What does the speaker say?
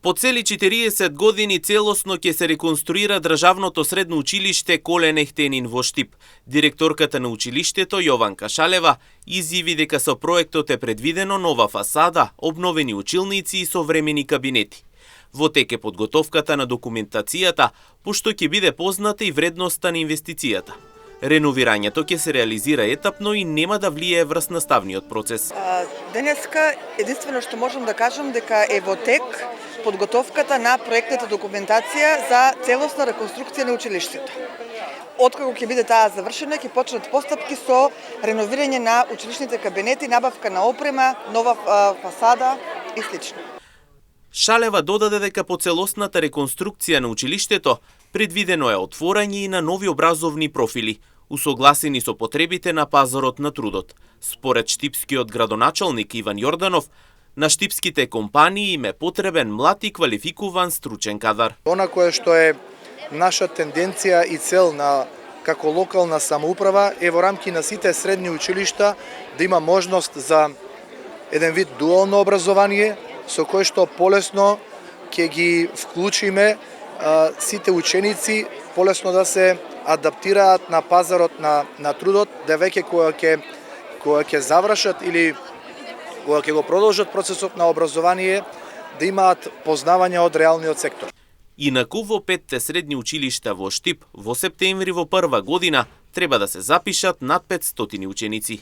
По цели 40 години целосно ќе се реконструира државното средно училиште Колен Ехтенин во Штип. Директорката на училиштето Јованка Шалева изјави дека со проектот е предвидено нова фасада, обновени училници и современи кабинети. Во тек е подготовката на документацијата, пошто ќе биде позната и вредноста на инвестицијата. Реновирањето ќе се реализира етапно и нема да влијае врз наставниот процес. Денеска единствено што можам да кажам дека е во тек подготовката на проектната документација за целосна реконструкција на училиштето. Откако ќе биде таа завршена, ќе почнат постапки со реновирање на училишните кабинети, набавка на опрема, нова фасада и слично. Шалева додаде дека по целосната реконструкција на училиштето предвидено е отворање и на нови образовни профили, усогласени со потребите на пазарот на трудот. Според штипскиот градоначалник Иван Јорданов, на штипските компании им е потребен млад и квалификуван стручен кадар. Она кое што е наша тенденција и цел на како локална самоуправа е во рамки на сите средни училишта да има можност за еден вид дуално образование со кое што полесно ќе ги вклучиме сите ученици полесно да се адаптираат на пазарот на трудот, да веќе кога ќе завршат или кога ќе го продолжат процесот на образование, да имаат познавање од реалниот сектор. Инаку во 5 средни училишта во Штип во септември во прва година треба да се запишат над 500 ученици.